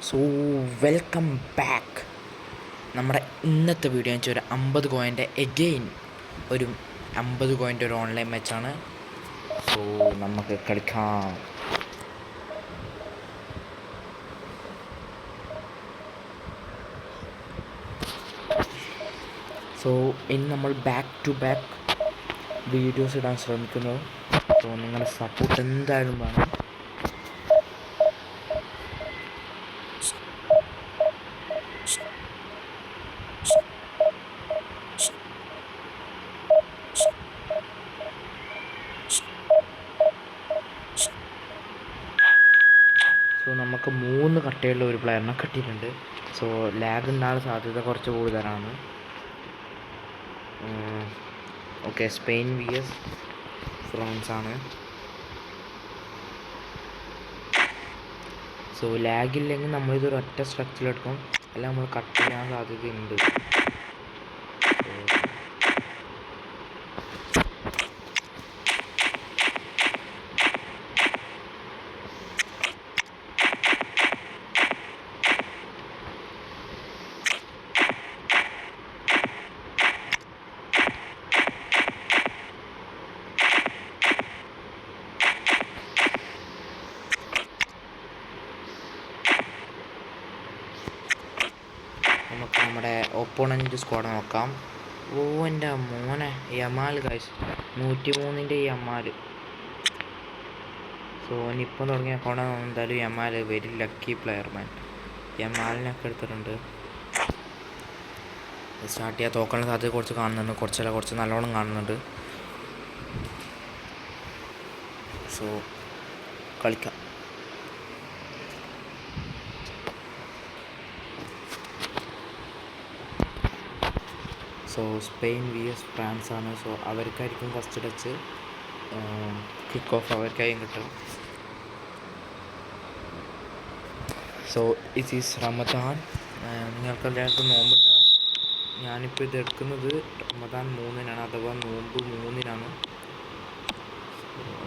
So welcome back. നമ്മുടെ ഇന്നത്തെ video എന്ന് വെച്ചാൽ ഒരു 50 കോയിൻ്റെ എഗെയിൻ ഒരു 50 കോയിൻ്റെ ഒരു ഓൺലൈൻ മാച്ചാണ്. സോ നമുക്ക് കളിക്കാം. സോ ഇനി നമ്മൾ ബാക്ക് ടു ബാക്ക് വീഡിയോസ് ഇടാൻ ശ്രമിക്കുന്നു. സോ നിങ്ങളുടെ സപ്പോർട്ട് എന്തായാലും വേണം. സോ നമുക്ക് 3 കട്ടയുള്ള ഒരു പ്ലെയറിനെ കിട്ടിയിട്ടുണ്ട്. സോ ലാഗ് ഉണ്ടാകാൻ സാധ്യത കുറച്ച് കൂടുതലാണ്. ഓക്കെ, സ്പെയിൻ vs ഫ്രാൻസ് ആണ്. സോ ലാഗില്ലെങ്കിൽ നമ്മളിതൊരു ഒറ്റ സ്ട്രക്ചറിലെടുക്കും, അല്ല നമ്മൾ കട്ട് ചെയ്യാൻ സാധ്യതയുണ്ട്. നമുക്ക് നമ്മുടെ ഓപ്പോണൻ്റ് സ്ക്വാഡ് നോക്കാം. ഓ എൻ്റെ മോനെ, യമാൽ ഗൈസ്, 103ൻ്റെ യമാൽ. സോ ഇനിയിപ്പം തുടങ്ങിയ അക്കൗണ്ട് എന്തായാലും Yamal very lucky player man. യമാലിനൊക്കെ എടുത്തിട്ടുണ്ട്. സ്റ്റാർട്ട് ചെയ്യാൻ തോക്കാനുള്ള സാധ്യത കുറച്ച് കാണുന്നുണ്ട്, കുറച്ച് നല്ലോണം കാണുന്നുണ്ട്. സോ കളിക്കാം. സോ സ്പെയിൻ vs ഫ്രാൻസ് ആണ്. സോ അവർക്കായിരിക്കും ഫസ്റ്റ് ടച്ച്, കിക്ക് ഓഫ് അവർക്കായും കിട്ടും. So it is Ramadan. നിങ്ങൾക്ക് എല്ലാവർക്കും നോമ്പുണ്ടാകും. ഞാനിപ്പോൾ ഇത് എടുക്കുന്നത് റമദാൻ 3-നാണ്, അഥവാ നോമ്പ് 3-നാണ്.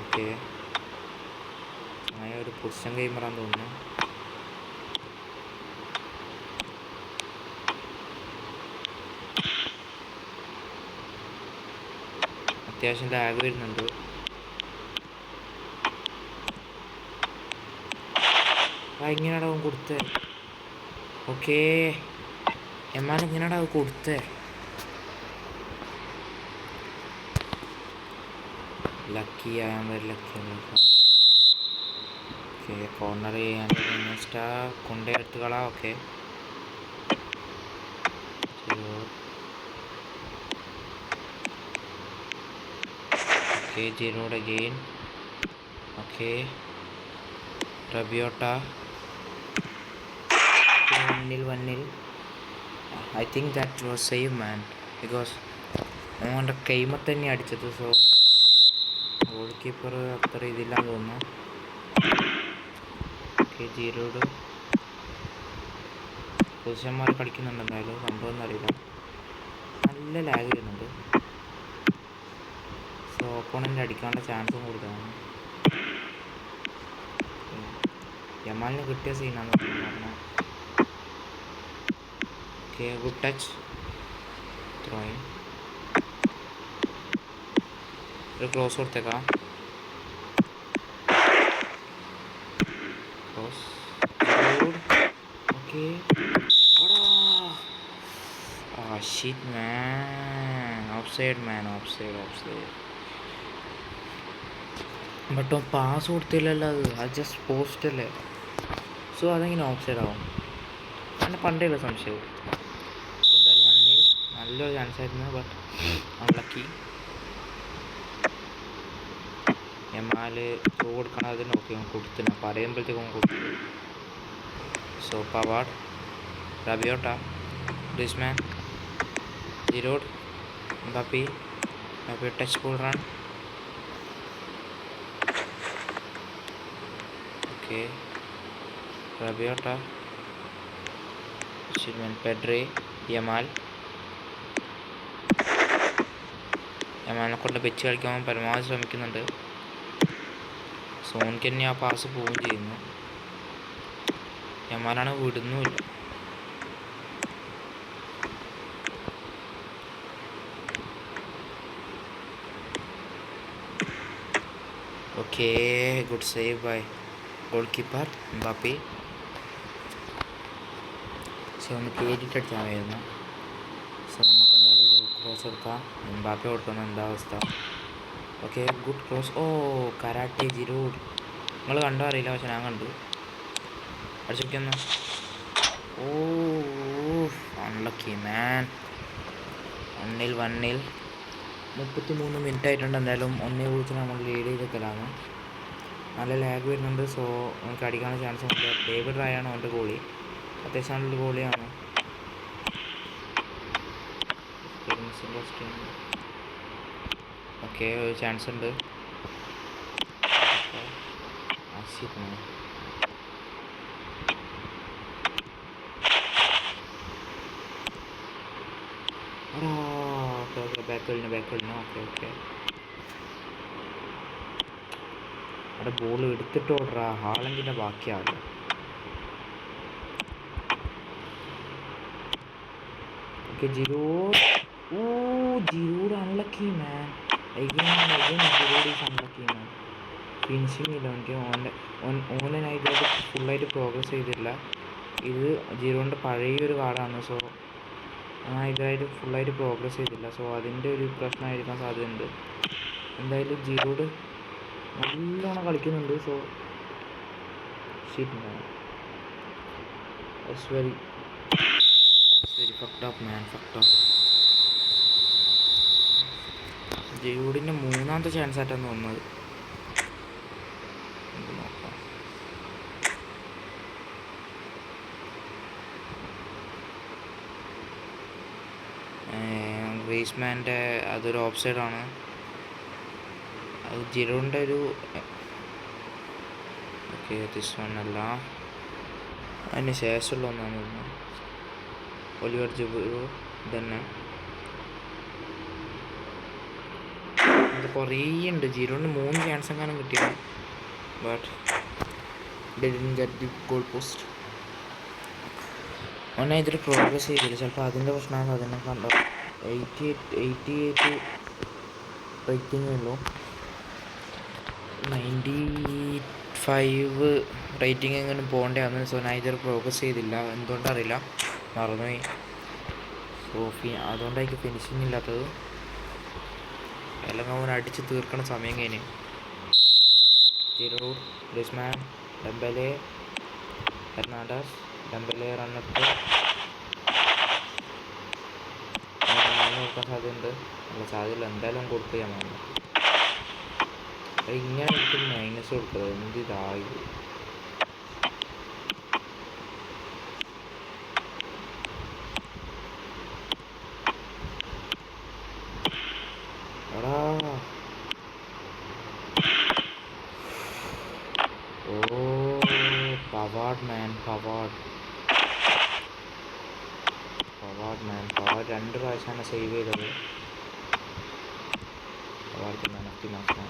ഓക്കെ, ഒരു പൊസിഷൻ ഗെയിമറാന്ന് തോന്നുന്നു. അത്യാവശ്യം ലാഗ് വരുന്നുണ്ട്. എങ്ങനെയാടാ അവൻ കൊടുത്തേ? ഓക്കേ, എങ്ങനെയാടാ അവൻ കൊടുത്തേ? ലക്കി ആയാൽ വരെ ലക്കി. ഓക്കെ, കോർണർ ചെയ്യാൻ നെക്സ്റ്റ് കൊണ്ടേ എടുത്ത് കളാം. Okay, Giroud again. Okay, Rabiot 1-1. I think that was save man, because അവൻ്റെ കൈമ തന്നെ അടിച്ചത്. സോ ഗോൾ കീപ്പർ അത്ര ഇതില്ലാന്ന് തോന്നുന്നു. ഓക്കെ, ജീറോഡ് പൊസിഷന്മാർ കളിക്കുന്നുണ്ട്. എന്തായാലും സംഭവം എന്നറിയില്ല, നല്ല ലാഗ് വരുന്നുണ്ട്. സോ ഓപ്പോണൻ്റ് അടിക്കാനുള്ള ചാൻസും കൂടുതലാണ്. യമാലിന് കിട്ടിയ സീനാന്ന് പറഞ്ഞാൽ. Okay, good touch, throw in. ഒരു ക്ലോസ് കൊടുത്തേക്കാം. Close. Okay, shit man, offside man, offside. But pass കൊടുത്തില്ലല്ലോ, അത് ജസ്റ്റ് പോസ്റ്റ് അല്ലേ. സോ അതെങ്ങനെ ഓഫ്സൈഡ് ആവും? അങ്ങനെ പണ്ടേയുള്ള സംശയം. എന്തായാലും 1-0 നല്ലൊരു ചാൻസ് ആയിരുന്നു, ബട്ട് അൺലക്കി. യമാല് ത്രൂ കൊടുക്കണം, അത് നോക്കി കൊടുത്തില്ല, പറയുമ്പോഴത്തേക്കും കൊടുത്തു. So Pavard, Rabiot, Griezmann, Giroud, Mbappe, touch ball run. Okay, Rabiot, Pedri, യമാലിനെ കൊണ്ട് വെച്ച് കളിക്കാൻ പരമാവധി ശ്രമിക്കുന്നുണ്ട്. സോണിക്ക് തന്നെ ആ പാസ് പോവുകയും ചെയ്യുന്നു. യമാലാണ് വിടുന്നുമില്ല. Okay, good save by goalkeeper Mbappe. പക്ഷെ ഒന്ന് കയറ്റിട്ട് അടിച്ചാൽ മതിയായിരുന്നു. സോ നമുക്ക് എന്തായാലും ഒരു ക്രോസ് കൊടുക്കാം. എംബാപ്പെ കൊടുക്കുന്ന എന്താ അവസ്ഥ? Okay, good cross. ഓ, കരാട്ടെ ജിറൂഡ്. നിങ്ങൾ കണ്ടോ അറിയില്ല, പക്ഷെ ഞാൻ കണ്ടു. അടിച്ചൊക്കെയൊന്ന്. ഓ, അൺലക്കി മാൻ. 1-1. 33 മിനിറ്റ് ആയിട്ടുണ്ട്. എന്തായാലും 1-0 നമ്മൾ ലീഡ് ചെയ്തിട്ടലാണ്. നല്ല ലാഗ് വരുന്നുണ്ട്. സോ നമുക്ക് അടിക്കാനുള്ള ചാൻസ് ഉണ്ട്. ഡേവിഡ് റായാണ് അവൻ്റെ ഗോളി. അത്യാവശ്യം നല്ലൊരു ഗോളിയാണ്. ഓക്കെ, ഒരു ചാൻസ് ഉണ്ട്. ബാക്ക്. ഓക്കെ. അവിടെ ബോൾ എടുത്തിട്ട് ഓർഡറാ. ഹാളണ്ടിൻ്റെ ബാക്കിയാവില്ല. Okay, Giroud unlucky man. Giroud is unlucky man. Finishing ഇല്ല എനിക്ക്. ഓൺലൈനായി ഇതുവരെ ഫുള്ളായിട്ട് പ്രോഗ്രസ് ചെയ്തിട്ടില്ല. ഇത് ജിറൂഡിൻ്റെ പഴയൊരു കാർഡാണ്. സോ ഇതായിട്ട് ഫുള്ളായിട്ട് പ്രോഗ്രസ് ചെയ്തില്ല. സോ അതിൻ്റെ ഒരു പ്രശ്നമായിരിക്കാൻ സാധ്യതയുണ്ട്. എന്തായാലും ജിറൂഡ് നല്ലോണം കളിക്കുന്നുണ്ട്. So it's very fucked up man. ജിറൂഡിൻ്റെ മൂന്നാമത്തെ ചാൻസ് ആയിട്ടാണ് തോന്നുന്നത്. നോക്കാം. ഗ്രീസ്മാൻ്റെ അതൊരു ഓഫ് സൈഡാണ്. അത് ജിറൂഡിൻ്റെ ഒരു ഓക്കെ, ദിസ് വൺ അല്ല, അതിന് ശേഷമുള്ള ഒന്നാണ് തോന്നുന്നു. ഒലിവർ ജിറൂഡ് തന്നെ. ഇത് കുറേ ഉണ്ട്. ജിറൂഡിന് 3 ചാൻസ് എങ്ങാനും കിട്ടിയത്. But didn't get the goal post. ഓനെ ഇതിൽ പ്രോഗ്രസ് ചെയ്തില്ല. ചിലപ്പോൾ അതിൻ്റെ പ്രശ്നമാണ്. അതിനെ കണ്ടോ 88 റേറ്റിംഗ് ഉള്ളൂ. 95 റേറ്റിംഗ് എങ്ങനെ പോകേണ്ടതാണ്. സോ ഞാൻ ഇതിൽ പ്രോഗ്രസ് ചെയ്തില്ല. എന്തുകൊണ്ടറിയില്ല, മറന്നുപോയി. സോ അതുകൊണ്ടായിരിക്കും ഫിനിഷിങ് ഇല്ലാത്തത്. എല്ലാം അവൻ അടിച്ച് തീർക്കണ സമയം കഴിഞ്ഞ്. Giroud, Griezmann, Dembele, Fernandes. Dembele run up കൊടുക്കാൻ സാധ്യതയുണ്ട്. നല്ല സാധ്യതയില്ല. എന്തായാലും കൊടുക്കുക ഞാൻ. ഇങ്ങനെ എനിക്ക് മൈനസ് കൊടുക്കുന്നത് എന്ത് ഇതായി. എടാ ഓ, പവാഡ് 2 പ്രാവശ്യമാണ് സേവ് ചെയ്തത്. Pavard man of the match.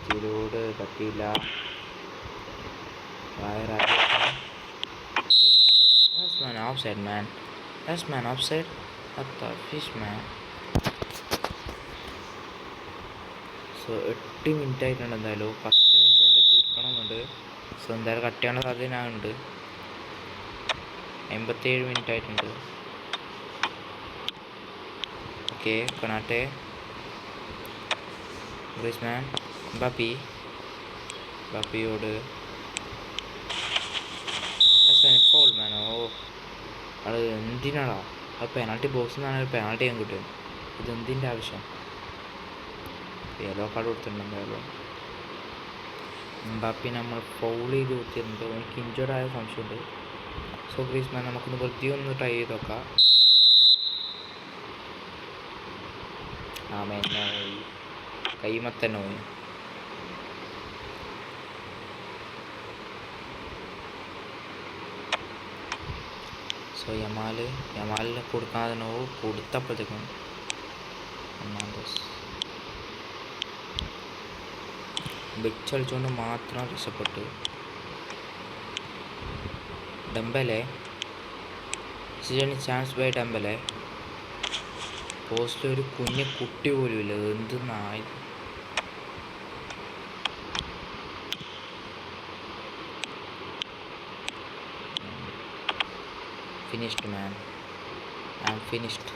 Giroud പറ്റിയില്ല. Offside. സോ 8 മിനിറ്റ് ആയിട്ടുണ്ട്. എന്തായാലും 10 മിനിറ്റ് കൊണ്ട് തീർക്കണമെന്നുണ്ട്. സോ എന്തായാലും കട്ട് ചെയ്യാനുള്ള സാധ്യത ഉണ്ട്. 87 മിനിറ്റ് ആയിട്ടുണ്ട്. ഓക്കെ, കൊണാട്ടെ, ഗ്രീസ്മാൻ, ബാപ്പിയോട് ഫോൾ മാൻ. ഓ, അത് എന്തിനാടാ? അത് പെനാൾട്ടി ബോക്സിൽ നിന്നാണ് ഒരു പെനാൾട്ടി ചെയ്യാൻ കിട്ടുന്നത്. ഇതെന്തിൻ്റെ ആവശ്യം? യെല്ലോ കാർഡ് കൊടുത്തിട്ടുണ്ട്. എന്തായാലും എംബാപ്പെ നമ്മൾ ഫൗൾ ചെയ്ത് കൊടുത്തിട്ടുണ്ട്. എനിക്ക് ഇഞ്ചേർഡ് ആയ സംശയമുണ്ട്. സോ ഗ്രീസ്മാൻ നമുക്കൊന്ന് വെറുതെ ഒന്ന് ട്രൈ ചെയ്ത് നോക്കാം. മെന്നെ പോയി, കൈമത്തന്നെ പോയി. സോ യമാലിന് കൊടുക്കാതെ കൊടുത്തപ്പോഴത്തേക്കും വെച്ചടിച്ചുകൊണ്ട് മാത്രം രക്ഷപ്പെട്ടു. Dembele chance by Dembele. പോസ്റ്റിൽ ഒരു കുഞ്ഞു കുട്ടി പോലും ഇല്ല. എന്ത് നായ. Finished man, I am finished.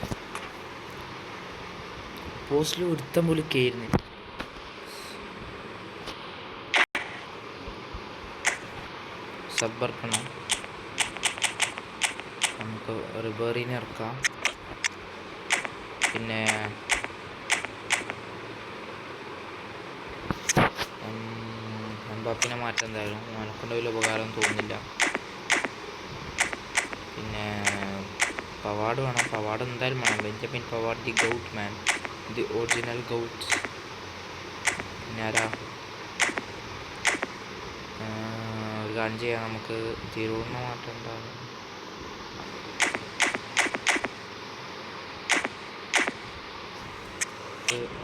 പോസ്റ്റിൽ ഒരുത്തം പോലും കയറുന്നില്ല. സബ്ബർക്കണം. നമുക്ക് റിബേറിനെ ഇറക്കാം. പിന്നെ എംബാപ്പിനെ മാറ്റാൻ എന്തായാലും അവനെക്കൊണ്ട് വലിയ ഉപകാരം തോന്നുന്നില്ല. പിന്നെ പവാഡ് വേണം. പവാഡ് എന്തായാലും വേണം. Benjamin Pavard, the goat man, the original goat. പിന്നെ ആരാ ഒരു കാര്യം ചെയ്യാം. നമുക്ക് തിരുവണ്ണ മാറ്റേണ്ട.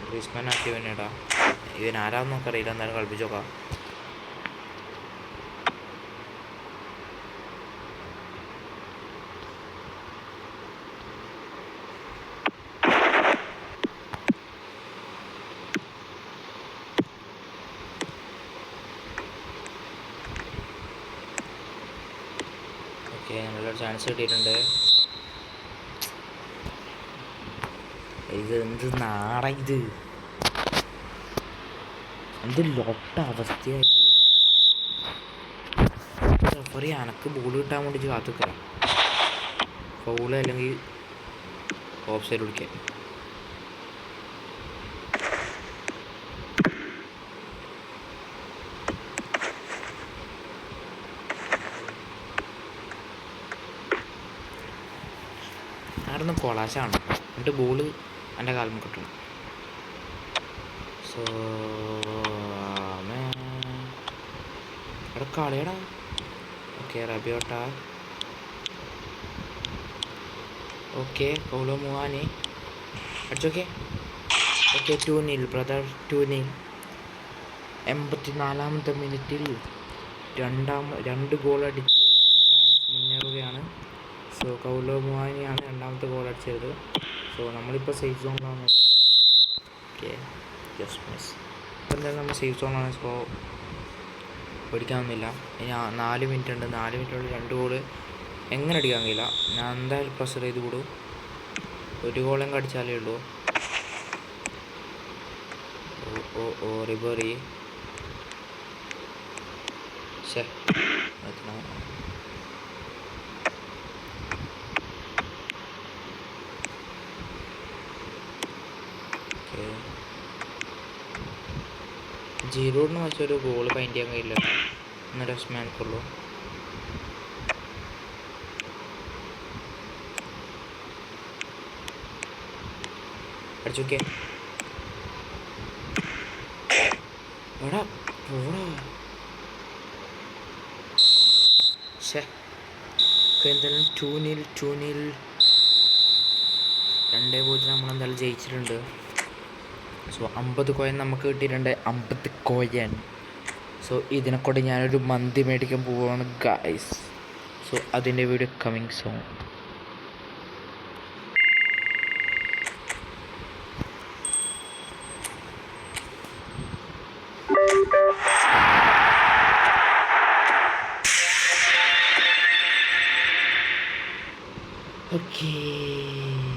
ഗ്രീസ്മാൻ ആക്കി ഇവനിടാം. ഇവൻ ആരാന്ന് നോക്കറിയില്ല. എന്തായാലും കളിപ്പിച്ച് നോക്കാം. ഓക്കെ, നല്ലൊരു ചാൻസ് കിട്ടിയിട്ടുണ്ട്. ഇത് എന്ത് നാട, ഇത് എന്ത് ലൊട്ട അവസ്ഥയായി. റഫറി അനക്ക് ബോൾ കിട്ടാൻ വേണ്ടി കാത്തുക്കാം. ഫൗള് അല്ലെങ്കിൽ ഓഫ് സൈഡ് പിടിക്കാൻ. ആടൊന്ന് കൊളാശാണ്. എന്നിട്ട് ബോള് എൻ്റെ കാലം കിട്ടണം. സോ ഇവിടെ കളിയടാ. Okay, Rabiot. Okay, Kolo Muani അടിച്ചോക്കെ. Okay, 2-0 brother, 2-0. 84-ാമത്തെ മിനിറ്റിൽ 2 ഗോൾ അടിച്ച് ഫ്രാൻസ് മുന്നേറുകയാണ്. സോ പൗലോ മുവാനിയാണ് രണ്ടാമത്തെ ഗോൾ അടിച്ചത്. സോ നമ്മളിപ്പോൾ സേഫ് സോണിലാണുള്ളത്. Okay, just miss. ഇപ്പോൾ എന്തായാലും നമ്മൾ സേഫ് സോണാണ്. സോ പേടിക്കാനൊന്നുമില്ല. ഇനി 4 മിനിറ്റ് ഉണ്ട്. 4 മിനിറ്റുള്ളിൽ 2 ഗോള് എങ്ങനെ അടിക്കാൻ കഴിയില്ല. ഞാൻ എന്തായാലും പ്രഷർ ചെയ്ത് കൂടും. 1 ഗോളെങ്കിലും അടിച്ചാലേ ഉള്ളൂ. ഓ റിബറി. ശേ, ജീറോഡിന് വെച്ചൊരു ഗോള് ഫൈൻഡ് ചെയ്യാൻ കഴിയില്ല. എന്നൊരു സ്മാൻക്കുള്ളൂ. അടിച്ചോക്കെ. എടാ പോടാ. ശേ, എന്തായാലും 2-0 2-0 നമ്മളെന്തായാലും ജയിച്ചിട്ടുണ്ട്. സോ 50 കോയിൻ നമുക്ക് കിട്ടിയിട്ടുണ്ട്. 50 കോയിൻ. സോ ഇതിനെക്കൊണ്ട് ഞാനൊരു മന്തി മേടിക്കാൻ പോവുകയാണ് ഗൈസ്. സോ അതിൻ്റെ വീഡിയോ കമ്മിങ് സോൺ. Okay.